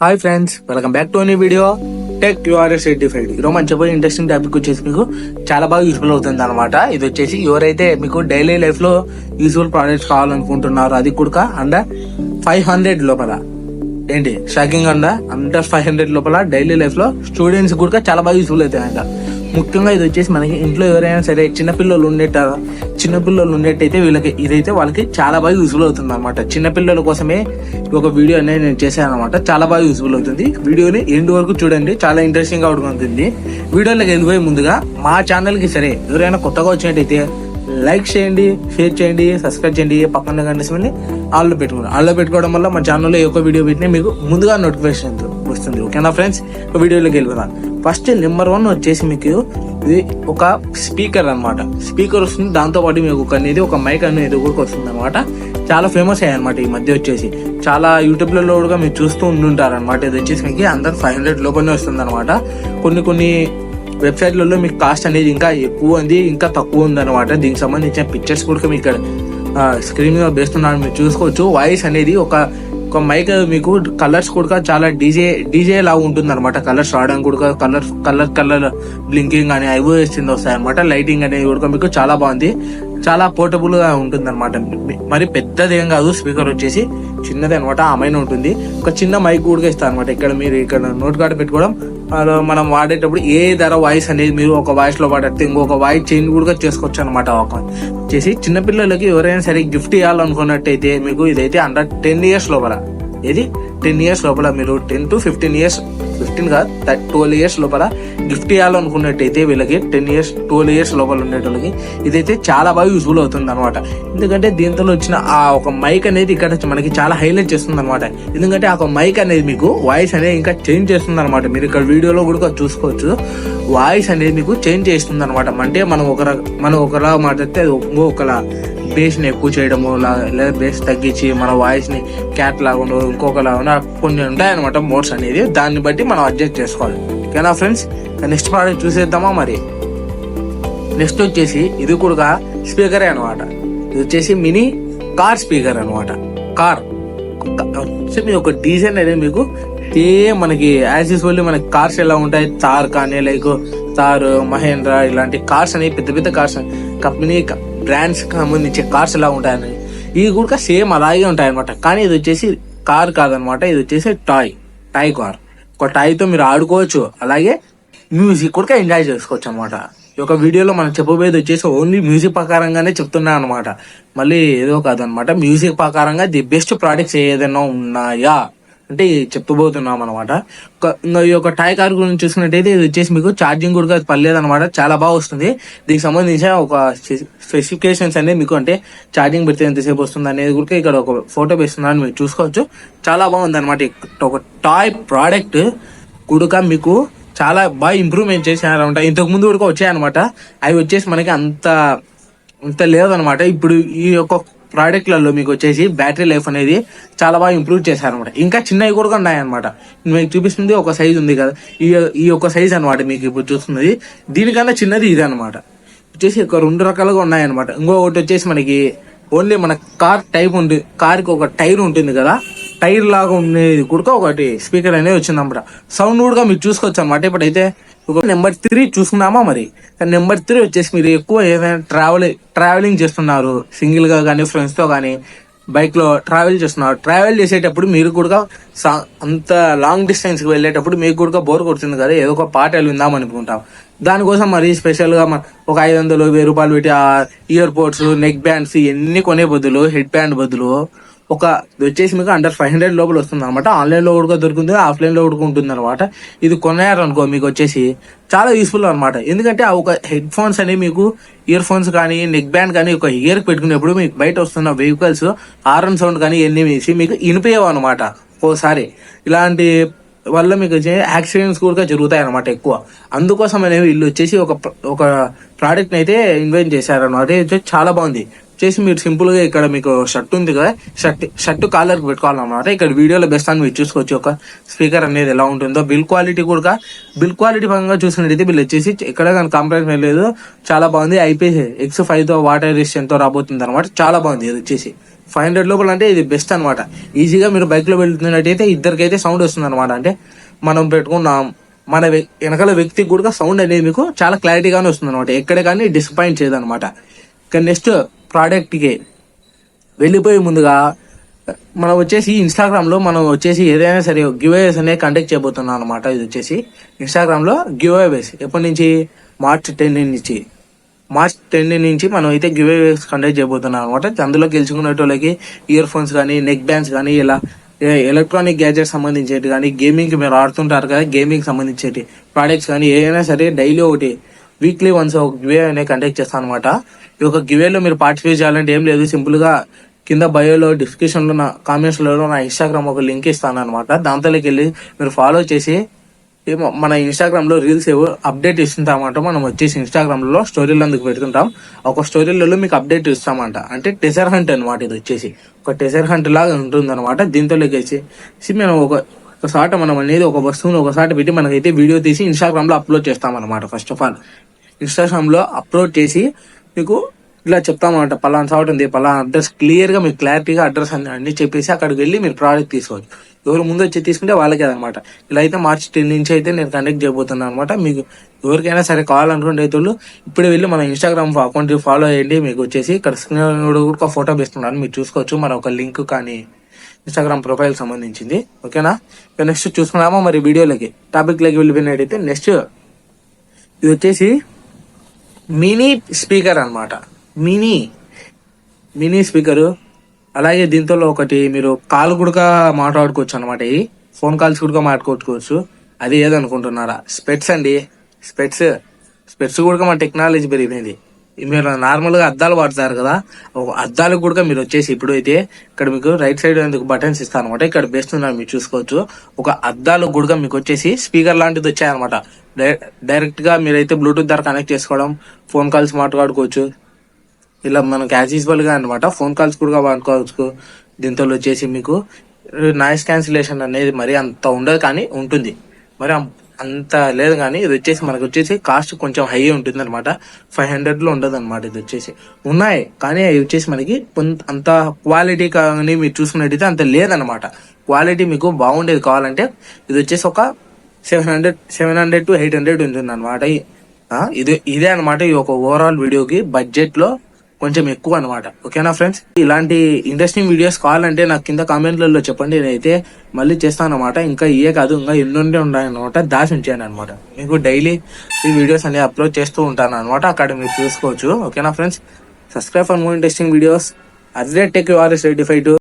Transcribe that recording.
Hi friends, welcome back to any video tech URS 85. ఈరోజు మనం చెప్పే ఇంట్రెస్టింగ్ టాపిక్ వచ్చేసి మీకు చాలా బాగా యూస్ఫుల్ అవుతుంది అనమాట. ఇది వచ్చేసి ఎవరైతే మీకు డైలీ లైఫ్ లో యూస్ఫుల్ ప్రోడక్ట్స్ కావాలనుకుంటున్నారో అది కూడా అండర్ 500 లోపల, ఏంటి షాకింగ్ అండర్ 500 లోపల డైలీ లైఫ్ లో స్టూడెంట్స్ కూడా చాలా బాగా యూస్ఫుల్ అవుతాయి అంట. ముఖ్యంగా ఇది వచ్చేసి మనకి ఇంట్లో ఎవరైనా సరే చిన్నపిల్లలు ఉన్నట్టయితే వీళ్ళకి ఇదైతే వాళ్ళకి చాలా బాగా యూస్ఫుల్ అవుతుంది అనమాట. చిన్నపిల్లల కోసమే ఒక వీడియో అనేది నేను చేశాను అనమాట. చాలా బాగా యూస్ఫుల్ అవుతుంది. వీడియోని ఎండ్ వరకు చూడండి, చాలా ఇంట్రెస్టింగ్ గా ఉంటుంది. వీడియోలోకి వెళ్ళిపోయే ముందుగా మా ఛానల్ కి సరే ఎవరైనా కొత్తగా వచ్చినట్టయితే లైక్ చేయండి, షేర్ చేయండి, సబ్స్క్రైబ్ చేయండి, పక్కన కనిపిస్తుంది ఆల్లో పెట్టుకోవడం వల్ల మా ఛానల్లో ఏ ఒక్క వీడియో పెట్టినా మీకు ముందుగా నోటిఫికేషన్ వస్తుంది. ఓకేనా ఫ్రెండ్స్, వీడియోలోకి వెళ్ళిపోదాం. ఫస్ట్ నెంబర్ 1 వచ్చేసి మీకు ఇది ఒక స్పీకర్ అనమాట. స్పీకర్ వస్తుంది, దాంతో పాటు మీకు ఒక మైక్ అనేది కూడా వస్తుంది అనమాట. చాలా ఫేమస్ అయ్యాయి అనమాట ఈ మధ్య వచ్చేసి. చాలా యూట్యూబ్లలో కూడా మీరు చూస్తూ ఉంటుంటారు అనమాట. ఇది వచ్చేసి మీకు అందరు 500 లోపలనే వస్తుంది అనమాట. కొన్ని వెబ్సైట్లలో మీకు కాస్ట్ అనేది ఇంకా ఎక్కువ ఉంది, ఇంకా తక్కువ ఉంది అనమాట. దీనికి సంబంధించిన పిక్చర్స్ కూడా మీకు ఇక్కడ స్క్రీన్ మీద వేస్తున్నాను, మీరు చూసుకోవచ్చు. వాయిస్ అనేది ఒక మైక్ మీకు కలర్స్ కూడా చాలా డీజే లాగా ఉంటుంది అనమాట. కలర్స్ రావడానికి కూడా కలర్ బ్లింకింగ్ అని అవి వస్తాయి అనమాట. లైటింగ్ అనేది కూడా మీకు చాలా బాగుంది, చాలా పోర్టబుల్ గా ఉంటుంది అనమాట. మరి పెద్దది ఏం కాదు, స్పీకర్ వచ్చేసి చిన్నది అనమాట. ఆమెనే ఉంటుంది. ఒక చిన్న మైక్ కూడా ఇస్తారు అనమాట. ఇక్కడ నోట్ కార్డ్ పెట్టుకోవడం, మనం వాడేటప్పుడు ఏ ధర వాయిస్ అనేది మీరు ఒక వాయిస్ లో వాడితే ఇంకొక వాయిస్ చేంజ్ కూడా చేసుకోవచ్చు అనమాట. వచ్చేసి చిన్నపిల్లలకి ఎవరైనా సరే గిఫ్ట్ ఇవ్వాలనుకున్నట్టయితే మీకు ఇదైతే అండర్ 10 years లోపల, ఇది 10 years లోపల మీరు 10 to 15 years, 15 కాదు 12 years లోపల గిఫ్ట్ ఇవ్వాలనుకున్నట్టయితే వీళ్ళకి 10 years 12 years లోపల ఉండేటోళ్ళకి ఇదైతే చాలా బాగా యూస్ఫుల్ అవుతుంది అనమాట. ఎందుకంటే దీంతో వచ్చిన ఆ ఒక మైక్ అనేది ఇక్కడ మనకి చాలా హైలైట్ చేస్తుంది అనమాట. ఎందుకంటే ఆ మైక్ అనేది మీకు వాయిస్ అనేది ఇంకా చేంజ్ చేస్తుంది అనమాట. మీరు ఇక్కడ వీడియోలో కూడా చూసుకోవచ్చు. వాయిస్ అనేది మీకు చేంజ్ చేస్తుంది అనమాట. అంటే మనం ఒకలా మాట్లాడితే అది ఒకలా బేస్ ని ఎక్కువ చేయడము, లేదా బేస్ తగ్గించి మన వాయిస్ ని క్యాట్ లాగా ఇంకొకలా కొన్ని ఉంటాయన్నమాట మోడ్స్ అనేది. దాన్ని బట్టి మనం అడ్జస్ట్ చేసుకోవాలి. ఓకేనా ఫ్రెండ్స్, నెక్స్ట్ ప్రోడక్ట్ చూసేద్దామా. మరి నెక్స్ట్ వచ్చేసి ఇది కూడా స్పీకరే అనమాట. ఇది వచ్చేసి మినీ కార్ స్పీకర్ అనమాట. కార్ ఒక డిజైన్ అనేది మీకు మనకి యాజ్ యూజువల్ మనకి కార్స్ ఎలా ఉంటాయి, థార్ కానీ లైక్ థార్, మహేంద్ర ఇలాంటి కార్స్ అనేవి పెద్ద కార్స్ కంపెనీ బ్రాండ్స్ సంబంధించే కార్స్ ఎలా ఉంటాయని ఇవి కూడా సేమ్ అలాగే ఉంటాయి అనమాట. కానీ ఇది వచ్చేసి కార్ కాదనమాట. ఇది వచ్చేసి టాయ్ కార్. ఒక టాయ్ తో మీరు ఆడుకోవచ్చు, అలాగే మ్యూజిక్ కూడా ఎంజాయ్ చేసుకోవచ్చు అనమాట. ఈ యొక్క వీడియోలో మనం చెప్పబోయేది వచ్చేసి ఓన్లీ మ్యూజిక్ ప్రకారంగానే చెప్తున్నా అనమాట. మళ్ళీ ఏదో కాదనమాట. మ్యూజిక్ ప్రకారంగా ది బెస్ట్ ప్రోడక్ట్స్ ఏదైనా ఉన్నాయా అంటే చెప్తూపోతున్నాం అనమాట. ఈ యొక్క టాయ్ కార్ గురించి చూసుకున్నట్టయితే ఇది వచ్చేసి మీకు ఛార్జింగ్ కూడా పర్లేదు అనమాట. చాలా బాగా వస్తుంది. దీనికి సంబంధించిన ఒక స్పెసిఫికేషన్స్ అనేది మీకు అంటే ఛార్జింగ్ పెడితే ఎంతసేపు వస్తుంది అనేది కూడా ఇక్కడ ఒక ఫోటో వేస్తున్నాను, మీరు చూసుకోవచ్చు. చాలా బాగుంది అనమాట. ఒక టాయ్ ప్రోడక్ట్ కూడా మీకు చాలా బాగా ఇంప్రూవ్మెంట్ చేశారనమాట. ఇంతకు ముందు కూడా వచ్చాయన్నమాట. అవి వచ్చేసి మనకి అంత లేదనమాట. ఇప్పుడు ఈ యొక్క ప్రోడక్ట్లలో మీకు వచ్చేసి బ్యాటరీ లైఫ్ అనేది చాలా బాగా ఇంప్రూవ్ చేశారనమాట. ఇంకా చిన్నవి కూడా ఉన్నాయన్నమాట. మీకు చూపిస్తుంది ఒక సైజ్ ఉంది కదా, ఈ యొక్క సైజ్ అనమాట. మీకు ఇప్పుడు చూస్తున్నది దీనికన్నా చిన్నది ఇది అనమాట. వచ్చేసి ఒక 2 రకాలుగా ఉన్నాయన్నమాట. ఇంకొకటి వచ్చేసి మనకి ఓన్లీ మన కార్ టైప్ ఉంది, కార్కి ఒక టైర్ ఉంటుంది కదా, టైర్ లాగా ఉండేది కూడా ఒకటి స్పీకర్ అనేది వచ్చిందన్నమాట. సౌండ్ కూడా మీరు చూసుకోవచ్చు అనమాట. ఇప్పుడైతే నెంబర్ 3 చూసుకున్నామా. మరి నెంబర్ 3 వచ్చేసి మీరు ఎక్కువ ఏదైనా ట్రావెలింగ్ చేస్తున్నారు, సింగిల్ గా కానీ ఫ్రెండ్స్ తో కానీ బైక్ లో ట్రావెల్ చేసేటప్పుడు మీరు కూడా అంత లాంగ్ డిస్టెన్స్ కి వెళ్ళేటప్పుడు మీకు కూడా బోర్ కొడుతుంది కదా, ఏదో ఒక పాట విందాం అనుకుంటాం. దానికోసం మరి స్పెషల్ గా ఒక 500 1000 రూపాయలు పెట్టి ఆ ఇయర్ పోడ్స్, నెక్ బ్యాండ్స్ ఇవన్నీ కొనే బదులు, హెడ్ బ్యాండ్ బదులు వచ్చేసి మీకు అండర్ 500 లోపల వస్తుంది అనమాట. ఆన్లైన్ లో కూడా దొరుకుతుంది, ఆఫ్లైన్ లో కూడా ఉంటుంది అనమాట. ఇది కొన్నారనుకో మీకు వచ్చేసి చాలా యూస్ఫుల్ అనమాట. ఎందుకంటే ఆ ఒక హెడ్ ఫోన్స్ అనేవి మీకు ఇయర్ ఫోన్స్ కానీ నెక్ బ్యాండ్ కానీ ఒక ఇయర్ పెట్టుకునేప్పుడు మీకు బయట వస్తున్న వెహికల్స్ హారన్ సౌండ్ కానీ ఎన్ని వేసి మీకు వినిపించవు అనమాట. ఓసారి ఇలాంటి వల్ల మీకు యాక్సిడెంట్స్ కూడా జరుగుతాయి అనమాట ఎక్కువ. అందుకోసం అనేవి వీళ్ళు వచ్చేసి ఒక ప్రోడక్ట్ అయితే ఇన్వెంట్ చేశారనమాట. చాలా బాగుంది. వచ్చేసి మీరు సింపుల్ గా ఇక్కడ మీకు షర్ట్ ఉంది కదా, షర్ట్ కాలర్ పెట్టుకోవాలన్నమాట. ఇక్కడ వీడియోలో బెస్ట్ అని మీరు చూసుకోవచ్చు ఒక స్పీకర్ అనేది ఎలా ఉంటుందో. బిల్ క్వాలిటీ పరంగా చూసినట్టయితే వీళ్ళు వచ్చేసి ఎక్కడ కానీ కాంప్రమైజ్ లేదు, చాలా బాగుంది. IPX5 తో వాటర్ రెసిస్టెంట్ తో రాబోతుంది అనమాట. చాలా బాగుంది. ఇది వచ్చేసి 500 లోపల అంటే ఇది బెస్ట్ అనమాట. ఈజీగా మీరు బైక్ లో వెళ్తున్నట్టయితే ఇద్దరికైతే సౌండ్ వస్తుంది అనమాట. అంటే మనం పెట్టుకున్నాం మన వెనకాల వ్యక్తికి కూడా సౌండ్ అనేది మీకు చాలా క్లారిటీగానే వస్తుంది అనమాట. ఎక్కడే కానీ డిసప్పాయింట్ చేయదు అనమాట. ఇక నెక్స్ట్ ప్రోడక్ట్ కి వెళ్ళిపోయే ముందుగా మనం వచ్చేసి ఇన్స్టాగ్రామ్ లో మనం వచ్చేసి ఏదైనా సరే గివ్అవేస్ అనేది కండక్ట్ చేయబోతున్నాం అనమాట. ఇది వచ్చేసి ఇన్స్టాగ్రామ్ లో గివ్అవేస్ ఎప్పటి నుంచి మార్చ్ 10 నుంచి మనం అయితే గివ్అవేస్ కండక్ట్ చేయబోతున్నాం అనమాట. అందులో గెలుచుకునేటోళ్ళకి ఇయర్ ఫోన్స్ కానీ నెక్ బ్యాండ్స్ కానీ ఇలా ఎలక్ట్రానిక్ గ్యాజెట్స్ సంబంధించేటి కానీ గేమింగ్ మీరు ఆడుతుంటారు కదా గేమింగ్ సంబంధించేటి ప్రోడక్ట్స్ కానీ ఏదైనా సరే డైలీ ఒకటి వీక్లీ వన్స్ ఒక గివే అనేది కండక్ట్ చేస్తాను అనమాట. ఈ ఒక గివేలో మీరు పార్టిసిపేట్ చేయాలంటే ఏం లేదు, సింపుల్ గా కింద బయోలో డిస్క్రిప్షన్ లో నా కామెంట్స్ లో నా ఇన్స్టాగ్రామ్ ఒక లింక్ ఇస్తాను అనమాట. దాంట్లోకి వెళ్ళి మీరు ఫాలో చేసి మన ఇన్స్టాగ్రామ్ లో రీల్స్ అప్డేట్ ఇస్తుంటామంట. మనం వచ్చేసి ఇన్స్టాగ్రామ్ లో స్టోరీలు అందుకు పెడుతుంటాం. ఒక స్టోరీలలో మీకు అప్డేట్ ఇస్తామంట. అంటే టెజర్ హంట్ అనమాట. ఇది వచ్చేసి ఒక టెజర్ హంట్ లాగా ఉంటుంది అనమాట. దీంతో వచ్చేసి మనం ఒకసాట మనం అనేది ఒక వస్తువుని ఒకసాట పెట్టి మనకైతే వీడియో తీసి ఇన్స్టాగ్రామ్ లో అప్లోడ్ చేస్తాం అనమాట. ఫస్ట్ ఆఫ్ ఆల్ ఇన్స్టాగ్రామ్ లో అప్లోడ్ చేసి మీకు ఇలా చెప్తామన్నమాట, పలానా చోట ఉంది, పలానా అడ్రస్ క్లియర్ గా మీకు క్లారిటీగా అడ్రస్ అన్ని చెప్పేసి అక్కడికి వెళ్ళి మీరు ప్రోడక్ట్ తీసుకోవచ్చు. ఎవరు ముందు వచ్చి తీసుకుంటే వాళ్ళకే అనమాట. ఇలా అయితే మార్చి 10 నుంచి అయితే నేను కండక్ట్ చేయబోతున్నాను అనమాట. మీకు ఎవరికైనా సరే కావాలనుకుంటే అయితే ఇప్పుడే వెళ్ళి మన ఇన్స్టాగ్రామ్ అకౌంట్ ఫాలో అయ్యండి. మీకు వచ్చేసి ఇక్కడ స్క్రీన్ కూడా ఫోటో వేస్తున్నాను, మీరు చూసుకోవచ్చు. మన ఒక లింక్ కానీ ఇన్స్టాగ్రామ్ ప్రొఫైల్ సంబంధించింది. ఓకేనా, నెక్స్ట్ చూసుకున్నామా మరి వీడియోలకి టాపిక్ లోకి వెళ్ళిపోయినట్టయితే నెక్స్ట్ ఇది వచ్చేసి మినీ స్పీకర్ అనమాట. Mini speaker. అలాగే దీంతో ఒకటి మీరు కాల్ కూడా మాట్లాడుకోవచ్చు అనమాట. ఈ ఫోన్ కాల్స్ కూడా మాట్లాడుకోవచ్చు. అది ఏదనుకుంటున్నారా? స్పెట్స్ అండి. స్పెట్స్ కూడా మన టెక్నాలజీ పెరిగిపోయింది. మీరు నార్మల్ గా అద్దాలు వాడతారు కదా, అద్దాలు కూడా మీరు వచ్చేసి ఇప్పుడు అయితే ఇక్కడ మీకు రైట్ సైడ్ ఎందుకు బటన్స్ ఇస్తాను అనమాట. ఇక్కడ బెస్ట్ ఉన్నారు మీరు చూసుకోవచ్చు. ఒక అద్దాలు కూడా మీకు వచ్చేసి స్పీకర్ లాంటిది వచ్చాయన్నమాట. డైరెక్ట్ గా మీరైతే బ్లూటూత్ ద్వారా కనెక్ట్ చేసుకోవడం, ఫోన్ కాల్స్ మాట్లాడుకోవచ్చు. ఇలా మనకు యాజ్ యూజువల్ గా అనమాట. ఫోన్ కాల్స్ కూడా వాడుకోవచ్చు. దీంతో వచ్చేసి మీకు నాయిస్ క్యాన్సిలేషన్ అనేది మరి అంత ఉండదు, కానీ ఉంటుంది. మరి అంత లేదు, కానీ ఇది వచ్చేసి మనకు వచ్చేసి కాస్ట్ కొంచెం హై ఉంటుంది అనమాట. 500 లో ఉండదు అనమాట. ఇది వచ్చేసి ఉన్నాయి, కానీ అవి వచ్చేసి మనకి అంత క్వాలిటీ కానీ మీరు చూసుకున్నట్టయితే అంత లేదనమాట. క్వాలిటీ మీకు బాగుండేది కావాలంటే ఇది వచ్చేసి ఒక 700 to 800 ఉంటుంది అనమాట. ఇదే అనమాట ఈ ఒక ఓవరాల్ వీడియోకి బడ్జెట్ లో కొంచెం ఎక్కువ అనమాట. ఓకేనా ఫ్రెండ్స్, ఇలాంటి ఇంట్రెస్టింగ్ వీడియోస్ కావాలంటే నాకు కింద కామెంట్లలో చెప్పండి, నేనైతే మళ్ళీ చేస్తాను అనమాట. ఇంకా ఇయే కాదు, ఇంకా ఎన్నోండే ఉన్నాయన్నమాట. దాచి ఉంచాను అనమాట. మీకు డైలీ ఈ వీడియోస్ అనేవి అప్లోడ్ చేస్తూ ఉంటాను అనమాట. అక్కడ మీరు చూసుకోవచ్చు. ఓకేనా friends, subscribe for more interesting videos. అదే టెక్ యూఆర్ఎస్ 85